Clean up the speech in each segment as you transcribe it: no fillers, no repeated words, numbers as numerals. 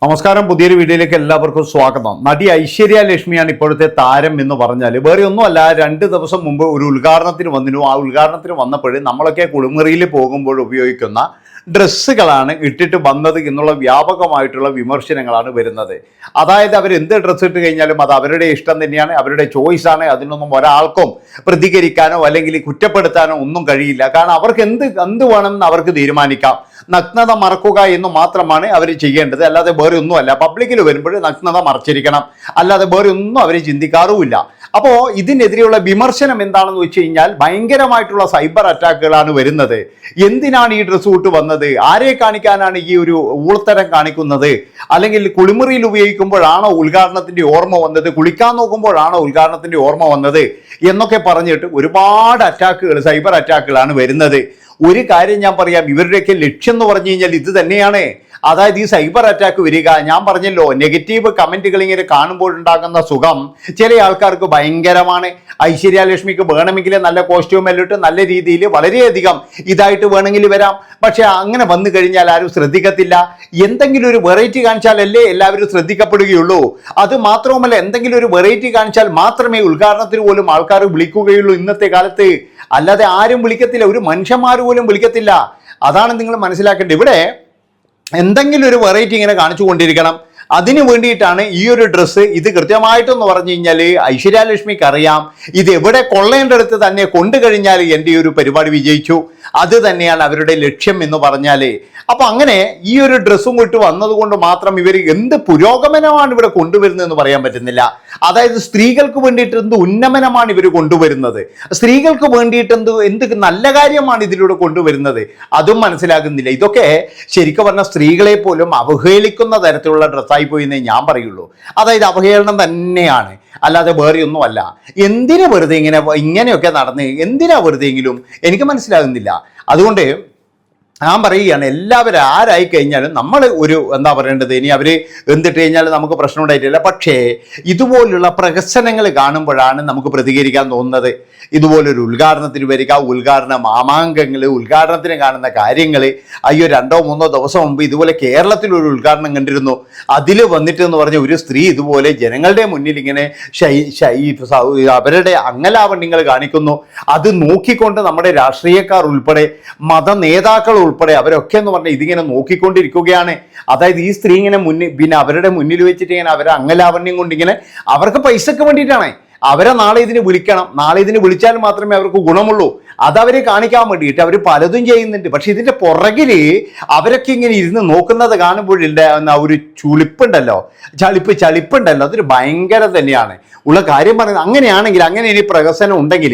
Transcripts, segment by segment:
നമസ്കാരം, പുതിയൊരു വീഡിയോയിലേക്ക് എല്ലാവർക്കും സ്വാഗതം. നടി ഐശ്വര്യ ലക്ഷ്മിയാണ് ഇപ്പോഴത്തെ താരം എന്ന് പറഞ്ഞാൽ വേറെ ഒന്നുമല്ല. 2 ദിവസം മുമ്പ് ഒരു ഉദ്ഘാടനത്തിന് വന്നിരുന്നു. ആ ഉദ്ഘാടനത്തിന് വന്നപ്പോൾ നമ്മളൊക്കെ കുളിമുറിയിൽ പോകുമ്പോൾ ഉപയോഗിക്കുന്ന ഡ്രസ്സുകളാണ് ഇട്ടിട്ട് വന്നത് എന്നുള്ള വ്യാപകമായിട്ടുള്ള വിമർശനങ്ങളാണ് വരുന്നത്. അതായത് അവർ എന്ത് ഡ്രസ്സ് ഇട്ട് കഴിഞ്ഞാലും അത് അവരുടെ ഇഷ്ടം തന്നെയാണ്, അവരുടെ ചോയ്സാണ്. അതിനൊന്നും ഒരാൾക്കും പ്രതികരിക്കാനോ അല്ലെങ്കിൽ കുറ്റപ്പെടുത്താനോ ഒന്നും കഴിയില്ല. കാരണം അവർക്ക് എന്ത് വേണമെന്ന് അവർക്ക് തീരുമാനിക്കാം. നഗ്നത മറക്കുക എന്ന് മാത്രമാണ് അവർ ചെയ്യേണ്ടത്, അല്ലാതെ വേറെ ഒന്നുമല്ല. പബ്ലിക്കിൽ വരുമ്പോൾ നഗ്നത മറച്ചിരിക്കണം, അല്ലാതെ വേറെ ഒന്നും അവർ ചിന്തിക്കാറുമില്ല. അപ്പോൾ ഇതിനെതിരെയുള്ള വിമർശനം എന്താണെന്ന് വെച്ച് കഴിഞ്ഞാൽ ഭയങ്കരമായിട്ടുള്ള സൈബർ അറ്റാക്കുകളാണ് വരുന്നത്. എന്തിനാണ് ഈ ഡ്രസ്സ് ഇട്ട് വന്നത്, ആരെ കാണിക്കാനാണ് ഈ ഒരു ഊളത്തരം കാണിക്കുന്നത്, അല്ലെങ്കിൽ കുളിമുറിയിൽ ഉപയോഗിക്കുമ്പോഴാണോ ഉദ്ഘാടനത്തിന്റെ ഓർമ്മ വന്നത്, കുളിക്കാൻ നോക്കുമ്പോഴാണോ ഉദ്ഘാടനത്തിന്റെ ഓർമ്മ വന്നത് എന്നൊക്കെ പറഞ്ഞിട്ട് ഒരുപാട് അറ്റാക്കുകൾ, സൈബർ അറ്റാക്കുകളാണ് വരുന്നത്. ഒരു കാര്യം ഞാൻ പറയാം, ഇവരുടെയൊക്കെ ലക്ഷ്യം എന്ന് പറഞ്ഞു കഴിഞ്ഞാൽ ഇത് തന്നെയാണ്. അതായത് ഈ സൈബർ അറ്റാക്ക് വരിക, ഞാൻ പറഞ്ഞല്ലോ, നെഗറ്റീവ് കമന്റുകൾ ഇങ്ങനെ കാണുമ്പോഴുണ്ടാകുന്ന സുഖം ചില ആൾക്കാർക്ക് ഭയങ്കരമാണ്. ഐശ്വര്യ ലക്ഷ്മിക്ക് വേണമെങ്കിൽ നല്ല കോസ്റ്റ്യൂം എല്ലാം ഇട്ട് നല്ല രീതിയിൽ വളരെയധികം ഇതായിട്ട് വേണമെങ്കിൽ വരാം. പക്ഷെ അങ്ങനെ വന്നു കഴിഞ്ഞാൽ ആരും ശ്രദ്ധിക്കത്തില്ല. എന്തെങ്കിലും ഒരു വെറൈറ്റി കാണിച്ചാലല്ലേ എല്ലാവരും ശ്രദ്ധിക്കപ്പെടുകയുള്ളൂ. അത് മാത്രവുമല്ല, എന്തെങ്കിലും ഒരു വെറൈറ്റി കാണിച്ചാൽ മാത്രമേ ഉദ്ഘാടനത്തിന് പോലും ആൾക്കാർ വിളിക്കുകയുള്ളൂ ഇന്നത്തെ കാലത്ത്. അല്ലാതെ ആരും വിളിക്കത്തില്ല, ഒരു മനുഷ്യന്മാർ പോലും വിളിക്കത്തില്ല. അതാണ് നിങ്ങൾ മനസ്സിലാക്കേണ്ടത്. ഇവിടെ എന്തെങ്കിലും ഒരു വെറൈറ്റി ഇങ്ങനെ കാണിച്ചു കൊണ്ടിരിക്കണം. അതിനു വേണ്ടിയിട്ടാണ് ഈ ഒരു ഡ്രസ്സ്. ഇത് കൃത്യമായിട്ടെന്ന് പറഞ്ഞു കഴിഞ്ഞാൽ ഐശ്വര്യ ലക്ഷ്മിക്ക് അറിയാം, ഇത് എവിടെ കൊള്ളേണ്ടടുത്ത് തന്നെ കൊണ്ടു കഴിഞ്ഞാൽ എൻ്റെ ഈ ഒരു പരിപാടി വിജയിച്ചു. അത് തന്നെയാണ് അവരുടെ ലക്ഷ്യം എന്ന് പറഞ്ഞാൽ. അപ്പൊ അങ്ങനെ ഈ ഒരു ഡ്രസ്സും ഇട്ട് വന്നതുകൊണ്ട് മാത്രം ഇവർ എന്ത് പുരോഗമനമാണ് ഇവിടെ കൊണ്ടുവരുന്നതെന്ന് പറയാൻ പറ്റുന്നില്ല. അതായത് സ്ത്രീകൾക്ക് വേണ്ടിയിട്ട് എന്ത് ഉന്നമനമാണ് ഇവർ കൊണ്ടുവരുന്നത്, സ്ത്രീകൾക്ക് വേണ്ടിയിട്ട് എന്ത് നല്ല കാര്യമാണ് ഇതിലൂടെ കൊണ്ടുവരുന്നത്, അതും മനസ്സിലാകുന്നില്ല. ഇതൊക്കെ ശരിക്കും പറഞ്ഞാൽ സ്ത്രീകളെ പോലും അവഹേളിക്കുന്ന തരത്തിലുള്ള ഡ്രസ്സായി പോയി എന്നേ ഞാൻ പറയുള്ളൂ. അതായത് അവഹേളനം തന്നെയാണ്, അല്ലാതെ വേറെ ഒന്നുമല്ല. എന്തിനാ വെറുതെ ഇങ്ങനെയൊക്കെ നടന്ന് എന്തിനാ വെറുതെയെങ്കിലും എനിക്ക് മനസ്സിലാകുന്നില്ല. അതുകൊണ്ട് ഞാൻ പറയുകയാണ്, എല്ലാവരും ആരായി കഴിഞ്ഞാലും നമ്മൾ ഒരു എന്താ പറയേണ്ടത്, ഇനി അവർ എന്തിട്ട് കഴിഞ്ഞാലും നമുക്ക് പ്രശ്നം ഉണ്ടായിട്ടില്ല. പക്ഷേ ഇതുപോലുള്ള പ്രഹസനങ്ങൾ കാണുമ്പോഴാണ് നമുക്ക് പ്രതികരിക്കാൻ തോന്നുന്നത്. ഇതുപോലൊരു ഉദ്ഘാടനത്തിന് വരിക, ഉദ്ഘാടന മാമാങ്കങ്ങൾ, ഉദ്ഘാടനത്തിന് കാണുന്ന കാര്യങ്ങൾ. അയ്യോ, 2-3 ദിവസം മുമ്പ് ഇതുപോലെ കേരളത്തിലൊരു ഉദ്ഘാടനം കണ്ടിരുന്നു. അതിൽ വന്നിട്ട് എന്ന് പറഞ്ഞ ഒരു സ്ത്രീ ഇതുപോലെ ജനങ്ങളുടെ മുന്നിൽ ഇങ്ങനെ അവരുടെ അംഗലാവണ്യങ്ങൾ കാണിക്കുന്നു. അത് നോക്കിക്കൊണ്ട് നമ്മുടെ രാഷ്ട്രീയക്കാർ ഉൾപ്പെടെ, മത നേതാക്കൾ ഉൾപ്പെടെ അവരൊക്കെ എന്ന് പറഞ്ഞാൽ ഇതിങ്ങനെ നോക്കിക്കൊണ്ടിരിക്കുകയാണ്. അതായത് ഈ സ്ത്രീ ഇങ്ങനെ പിന്നെ അവരുടെ മുന്നിൽ വെച്ചിട്ട് ഇങ്ങനെ അവരെ അംഗലാവണ്യം കൊണ്ട് ഇങ്ങനെ അവർക്ക് പൈസക്ക് വേണ്ടിയിട്ടാണ്. അവരെ നാളെ ഇതിന് വിളിക്കണം, നാളെ ഇതിന് വിളിച്ചാൽ മാത്രമേ അവർക്ക് ഗുണമുള്ളൂ. അതവരെ കാണിക്കാൻ വേണ്ടിയിട്ട് അവർ പലതും ചെയ്യുന്നുണ്ട്. പക്ഷെ ഇതിന്റെ പുറകില് അവരൊക്കെ ഇങ്ങനെ ഇരുന്ന് നോക്കുന്നത് കാണുമ്പോഴുണ്ടാകുന്ന ഒരു ചളിപ്പുണ്ടല്ലോ, അതൊരു ഭയങ്കരം തന്നെയാണ് ഉള്ള കാര്യം പറയുന്നത്. അങ്ങനെയാണെങ്കിൽ, അങ്ങനെ ഇനി പ്രഹസനം ഉണ്ടെങ്കിൽ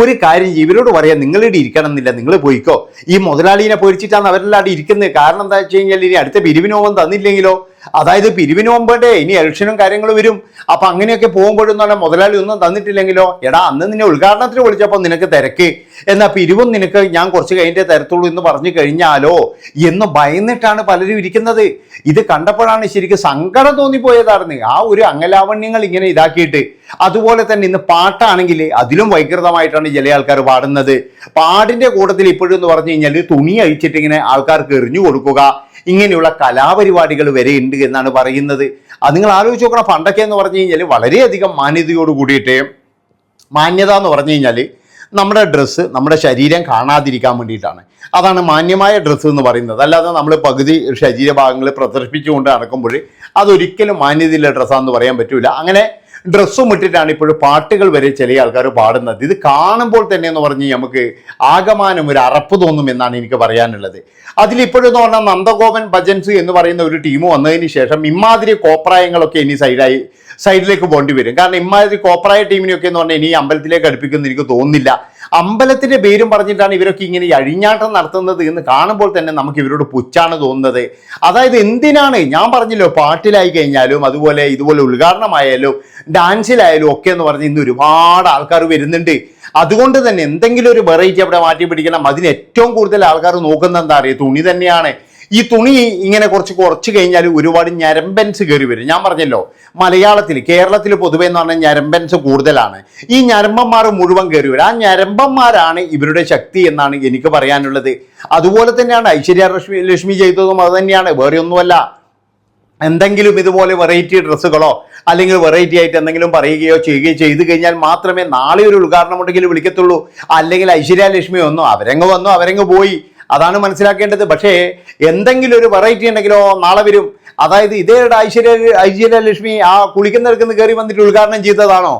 ഒരു കാര്യം ഇവരോട് പറയാം, നിങ്ങളിവിടെ ഇരിക്കണം എന്നില്ല, നിങ്ങൾ പോയിക്കോ. ഈ മുതലാളിനെ പൊരിച്ചിട്ടാണ് അവരെല്ലാം അവിടെ ഇരിക്കുന്നത്. കാരണം എന്താ വെച്ച് കഴിഞ്ഞാൽ ഇനി അടുത്ത പിരിവിനോമം തന്നില്ലെങ്കിലോ, അതായത് പിരിവിന് മുമ്പേ ഇനി ഇലക്ഷനും കാര്യങ്ങളും വരും. അപ്പൊ അങ്ങനെയൊക്കെ പോകുമ്പോഴെന്ന് പറഞ്ഞാൽ മുതലാളി ഒന്നും തന്നിട്ടില്ലെങ്കിലോ, എടാ അന്ന് നിന്നെ ഉദ്ഘാടനത്തിന് വിളിച്ചപ്പോൾ നിനക്ക് തിരക്ക്, എന്നാ പിരിവും നിനക്ക് ഞാൻ കുറച്ച് കഴിഞ്ഞിട്ടേ തരത്തുള്ളൂ എന്ന് പറഞ്ഞു കഴിഞ്ഞാലോ എന്ന് ഭയന്നിട്ടാണ് പലരും ഇരിക്കുന്നത്. ഇത് കണ്ടപ്പോഴാണ് ശരിക്കും സങ്കടം തോന്നിപ്പോയതായിരുന്നു. ആ ഒരു അംഗലാവണ്യങ്ങൾ ഇങ്ങനെ ഇതാക്കിയിട്ട്. അതുപോലെ തന്നെ ഇന്ന് പാട്ടാണെങ്കിൽ അതിലും വൈകൃതമായിട്ടാണ് ചില ആൾക്കാർ പാടുന്നത്. പാടിന്റെ കൂട്ടത്തിൽ ഇപ്പോഴും എന്ന് പറഞ്ഞു കഴിഞ്ഞാൽ തുണി അഴിച്ചിട്ട് ഇങ്ങനെ ആൾക്കാർക്ക് എറിഞ്ഞു കൊടുക്കുക, ഇങ്ങനെയുള്ള കലാപരിപാടികൾ വരെ ഉണ്ട് എന്നാണ് പറയുന്നത്. അത് നിങ്ങൾ ആലോചിച്ച് നോക്കണം. പണ്ടൊക്കെ എന്ന് പറഞ്ഞു കഴിഞ്ഞാൽ വളരെയധികം മാന്യതയോട് കൂടിയിട്ട്, മാന്യത എന്ന് പറഞ്ഞു കഴിഞ്ഞാൽ നമ്മുടെ ഡ്രസ്സ് നമ്മുടെ ശരീരം കാണാതിരിക്കാൻ വേണ്ടിയിട്ടാണ്. അതാണ് മാന്യമായ ഡ്രസ്സ് എന്ന് പറയുന്നത്. അല്ലാതെ നമ്മൾ പകുതി ശരീരഭാഗങ്ങൾ പ്രദർശിപ്പിച്ചുകൊണ്ട് നടക്കുമ്പോൾ അതൊരിക്കലും മാന്യതയുള്ള ഡ്രസ്സാണെന്ന് പറയാൻ പറ്റൂല. അങ്ങനെ ഡ്രസ്സും ഇട്ടിട്ടാണ് ഇപ്പോഴും പാട്ടുകൾ വരെ ചില ആൾക്കാർ പാടുന്നത്. ഇത് കാണുമ്പോൾ തന്നെ എന്ന് പറഞ്ഞ് നമുക്ക് ആകമാനം ഒരു അറപ്പ് തോന്നും എന്നാണ് എനിക്ക് പറയാനുള്ളത്. അതിലിപ്പോഴെന്ന് പറഞ്ഞാൽ നന്ദഗോപൻ ഭജൻസ് എന്ന് പറയുന്ന ഒരു ടീം വന്നതിന് ശേഷം ഇമാതിരി കോപ്രായങ്ങളൊക്കെ ഇനി സൈഡിലേക്ക് പോകേണ്ടി വരും. കാരണം ഇമാതിരി കോപ്രായ ടീമിനെയൊക്കെ എന്ന് പറഞ്ഞാൽ ഇനി അമ്പലത്തിലേക്ക് അടുപ്പിക്കുമെന്ന് എനിക്ക് തോന്നുന്നില്ല. അമ്പലത്തിന്റെ പേരും പറഞ്ഞിട്ടാണ് ഇവരൊക്കെ ഇങ്ങനെ അഴിഞ്ഞാട്ടം നടത്തുന്നത് എന്ന് കാണുമ്പോൾ തന്നെ നമുക്ക് ഇവരോട് പുച്ഛാണ് തോന്നുന്നത്. അതായത് എന്തിനാണ്, ഞാൻ പറഞ്ഞല്ലോ, പാട്ടിലായി കഴിഞ്ഞാലും അതുപോലെ ഇതുപോലെ ഉദ്ഘാടനമായാലും ഡാൻസിലായാലും ഒക്കെ എന്ന് പറഞ്ഞ് ഇന്ന് ഒരുപാട് ആൾക്കാർ വരുന്നുണ്ട്. അതുകൊണ്ട് തന്നെ എന്തെങ്കിലും ഒരു വെറൈറ്റി അവിടെ മാറ്റി പിടിക്കണം. അതിന് ഏറ്റവും കൂടുതൽ ആൾക്കാർ നോക്കുന്നത് എന്താ അറിയുക, തുണി തന്നെയാണ്. ഈ തുണി ഇങ്ങനെ കുറച്ച് കഴിഞ്ഞാൽ ഒരുപാട് ഞരമ്പൻസ് കയറി വരും. ഞാൻ പറഞ്ഞല്ലോ, മലയാളത്തിൽ, കേരളത്തിൽ പൊതുവെ എന്ന് പറഞ്ഞാൽ ഞരമ്പൻസ് കൂടുതലാണ്. ഈ ഞരമ്പന്മാർ മുഴുവൻ കയറി വരും. ആ ഞരമ്പന്മാരാണ് ഇവരുടെ ശക്തി എന്നാണ് എനിക്ക് പറയാനുള്ളത്. അതുപോലെ തന്നെയാണ് ഐശ്വര്യ ലക്ഷ്മി ചെയ്തതും അത് തന്നെയാണ്, വേറെ ഒന്നുമല്ല. എന്തെങ്കിലും ഇതുപോലെ വെറൈറ്റി ഡ്രസ്സുകളോ അല്ലെങ്കിൽ വെറൈറ്റി ആയിട്ട് എന്തെങ്കിലും പറയുകയോ ചെയ്യുകയോ ചെയ്തു കഴിഞ്ഞാൽ മാത്രമേ നാളെ ഒരു ഉദ്ഘാടനം ഉണ്ടെങ്കിൽ വിളിക്കത്തുള്ളൂ. അല്ലെങ്കിൽ ഐശ്വര്യ ലക്ഷ്മി വന്നു, അവരങ്ങ് വന്നു, അവരങ്ങ് പോയി, അതാണ് മനസ്സിലാക്കേണ്ടത്. പക്ഷേ എന്തെങ്കിലും ഒരു വെറൈറ്റി ഉണ്ടെങ്കിലോ നാളെ വരും. അതായത് ഇതേ ഐശ്വര്യ ലക്ഷ്മി ആ കുളിക്കുന്നിടക്കുന്ന കയറി വന്നിട്ട് ഉദ്ഘാടനം ചെയ്തതാണോ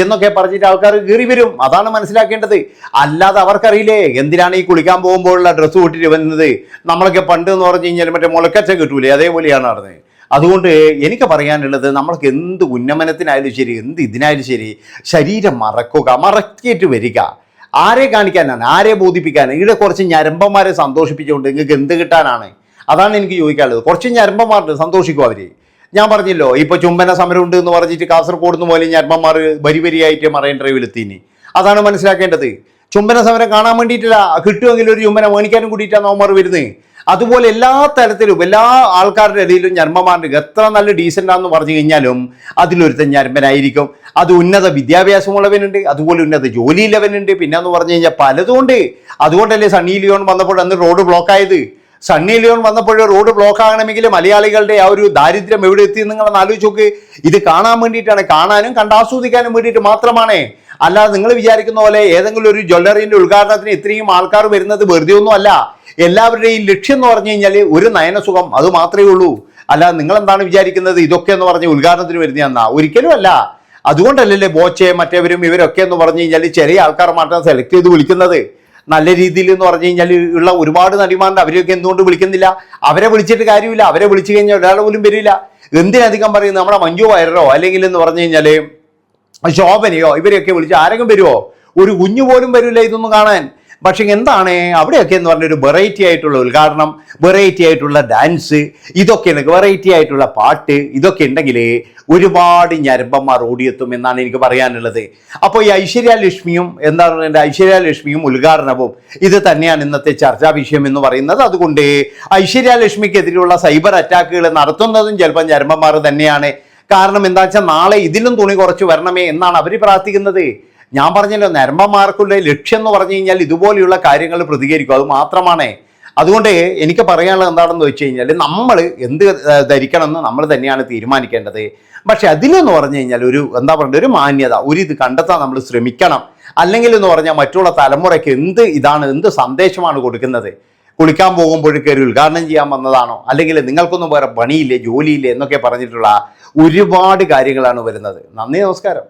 എന്നൊക്കെ പറഞ്ഞിട്ട് ആൾക്കാർ കയറി വരും. അതാണ് മനസ്സിലാക്കേണ്ടത്. അല്ലാതെ അവർക്കറിയില്ലേ എന്തിനാണ് ഈ കുളിക്കാൻ പോകുമ്പോഴുള്ള ഡ്രസ്സ് കൂട്ടിട്ട് വരുന്നത്. നമ്മളൊക്കെ പണ്ട് എന്ന് പറഞ്ഞു കഴിഞ്ഞാൽ മറ്റേ മുളക്കച്ച കിട്ടൂലേ, അതേപോലെയാണ് നടന്നത്. അതുകൊണ്ട് എനിക്ക് പറയാനുള്ളത്, നമ്മൾക്ക് എന്ത് ഉന്നമനത്തിനായാലും ശരി, എന്ത് ഇതിനായാലും ശരി, ശരീരം മറക്കിയിട്ട് വരിക. ആരെ കാണിക്കാനാണ്, ആരെ ബോധിപ്പിക്കാനാണ്? ഇവിടെ കുറച്ച് ഞരമ്പന്മാരെ സന്തോഷിപ്പിച്ചുകൊണ്ട് നിങ്ങൾക്ക് എന്ത് കിട്ടാനാണ്? അതാണ് എനിക്ക് ചോദിക്കാനുള്ളത്. കുറച്ച് ഞരമ്പന്മാരുണ്ട്, സന്തോഷിക്കും അവർ. ഞാൻ പറഞ്ഞല്ലോ, ഇപ്പൊ ചുംബന സമരം ഉണ്ട് എന്ന് പറഞ്ഞിട്ട് കാസർഗോഡ് നിന്ന് പോലെ ഞരമ്പന്മാർ വരിയായിട്ട് മറൈൻ ഡ്രൈവിലെത്തിന്. അതാണ് മനസ്സിലാക്കേണ്ടത്. ചുംബന സമരം കാണാൻ വേണ്ടിയിട്ടില്ല, കിട്ടുമെങ്കിൽ ഒരു ചുംബന മേണിക്കാനും കൂടിയിട്ടാണ് അവന്മാർ വരുന്നത്. അതുപോലെ എല്ലാ തരത്തിലും എല്ലാ ആൾക്കാരുടെ ഇടയിലും ഞരമ്പന്മാരുണ്ട്. എത്ര നല്ല ഡീസൻ്റാന്ന് പറഞ്ഞു കഴിഞ്ഞാലും അതിലൊരുത്തൻ ഞരമ്പനായിരിക്കും. അത് ഉന്നത വിദ്യാഭ്യാസമുള്ളവനുണ്ട്, അതുപോലെ ഉന്നത ജോലിയില്ലവനുണ്ട്, പിന്നെന്ന് പറഞ്ഞു കഴിഞ്ഞാൽ പലതുകൊണ്ട്. അതുകൊണ്ടല്ലേ സണ്ണി ലിയോൺ വന്നപ്പോൾ അന്ന് റോഡ് ബ്ലോക്കായത്. സണ്ണി ലിയോൺ വന്നപ്പോൾ റോഡ് ബ്ലോക്ക് ആകണമെങ്കിൽ മലയാളികളുടെ ആ ഒരു ദാരിദ്ര്യം എവിടെ എത്തി നിങ്ങളൊന്ന് ആലോചിച്ച് നോക്ക്. ഇത് കാണാൻ വേണ്ടിയിട്ടാണ്, കാണാനും കണ്ടാസ്വദിക്കാനും വേണ്ടിയിട്ട് മാത്രമാണ്. അല്ലാതെ നിങ്ങൾ വിചാരിക്കുന്ന പോലെ ഏതെങ്കിലും ഒരു ജ്വല്ലറിന്റെ ഉദ്ഘാടനത്തിന് ഇത്രയും ആൾക്കാർ വരുന്നത് വെറുതെ ഒന്നും അല്ല. എല്ലാവരുടെയും ലക്ഷ്യം എന്ന് പറഞ്ഞു കഴിഞ്ഞാൽ ഒരു നയനസുഖം, അത് മാത്രമേ ഉള്ളൂ. അല്ലാതെ നിങ്ങൾ എന്താണ് വിചാരിക്കുന്നത് ഇതൊക്കെ എന്ന് പറഞ്ഞ് ഉദ്ഘാടനത്തിന് വരുന്നതെന്നാ? ഒരിക്കലും അല്ല. അതുകൊണ്ടല്ലേ ബോച്ചെ മറ്റേവരും ഇവരൊക്കെ എന്ന് പറഞ്ഞു കഴിഞ്ഞാൽ ചെറിയ ആൾക്കാർ മാത്രം സെലക്ട് ചെയ്ത് വിളിക്കുന്നത്. നല്ല രീതിയിൽ എന്ന് പറഞ്ഞു കഴിഞ്ഞാൽ ഉള്ള ഒരുപാട് നടിമാരുണ്ട്, അവരെയൊക്കെ എന്തുകൊണ്ട് വിളിക്കുന്നില്ല? അവരെ വിളിച്ചിട്ട് കാര്യമില്ല. അവരെ വിളിച്ചു കഴിഞ്ഞാൽ ഒരാൾ പോലും വരില്ല. എന്തിനധികം പറയുന്നത് നമ്മുടെ മഞ്ജു വാര്യരോ അല്ലെങ്കിൽ എന്ന് പറഞ്ഞു കഴിഞ്ഞാൽ ശോഭനയോ ഇവരെയൊക്കെ വിളിച്ച് ആരെങ്കിലും വരുമോ? ഒരു കുഞ്ഞു പോലും വരില്ല ഇതൊന്നും കാണാൻ. പക്ഷെ എന്താണ് അവിടെയൊക്കെ എന്ന് പറഞ്ഞൊരു വെറൈറ്റി ആയിട്ടുള്ള ഉദ്ഘാടനം, വെറൈറ്റി ആയിട്ടുള്ള ഡാൻസ്, ഇതൊക്കെ ഉണ്ടെങ്കിൽ വെറൈറ്റി ആയിട്ടുള്ള പാട്ട്, ഇതൊക്കെ ഉണ്ടെങ്കിൽ ഒരുപാട് ഞരമ്പന്മാർ ഓടിയെത്തും എന്നാണ് എനിക്ക് പറയാനുള്ളത്. അപ്പോൾ ഈ ഐശ്വര്യ ലക്ഷ്മിയും എന്താണ് എൻ്റെ ഐശ്വര്യ ലക്ഷ്മിയും ഉദ്ഘാടനവും ഇത് തന്നെയാണ് ഇന്നത്തെ ചർച്ചാ വിഷയം എന്ന് പറയുന്നത്. അതുകൊണ്ട് ഐശ്വര്യ ലക്ഷ്മിക്കെതിരെയുള്ള സൈബർ അറ്റാക്കുകൾ നടത്തുന്നതും ചിലപ്പോൾ ഞരമ്പന്മാർ തന്നെയാണ്. കാരണം എന്താ വെച്ചാൽ നാളെ ഇതിലും തുണി കുറച്ച് വരണമേ എന്നാണ് അവർ പ്രാർത്ഥിക്കുന്നത്. ഞാൻ പറഞ്ഞല്ലോ, നരമ്പന്മാർക്കുള്ള ലക്ഷ്യം എന്ന് പറഞ്ഞു കഴിഞ്ഞാൽ ഇതുപോലെയുള്ള കാര്യങ്ങൾ പ്രതികരിക്കും, അത് മാത്രമാണ്. അതുകൊണ്ട് എനിക്ക് പറയാനുള്ളത് എന്താണെന്ന് വെച്ച് കഴിഞ്ഞാൽ നമ്മൾ എന്ത് ധരിക്കണമെന്ന് നമ്മൾ തന്നെയാണ് തീരുമാനിക്കേണ്ടത്. പക്ഷെ അതിലെന്ന് പറഞ്ഞു കഴിഞ്ഞാൽ ഒരു എന്താ പറയുക, ഒരു മാന്യത, ഒരു ഇത് കണ്ടെത്താൻ നമ്മൾ ശ്രമിക്കണം. അല്ലെങ്കിൽ എന്ന് പറഞ്ഞാൽ മറ്റുള്ള തലമുറയ്ക്ക് എന്ത് സന്ദേശമാണ് കൊടുക്കുന്നത്? കുളിക്കാൻ പോകുമ്പോഴേക്ക് ഒരു ഉദ്ഘാടനം ചെയ്യാൻ വന്നതാണോ? അല്ലെങ്കിൽ നിങ്ങൾക്കൊന്നും വേറെ പണിയില്ലേ, ജോലിയില്ലേ എന്നൊക്കെ പറഞ്ഞിട്ടുള്ള ഒരുപാട് കാര്യങ്ങളാണ് വരുന്നത്. നന്ദി, നമസ്കാരം.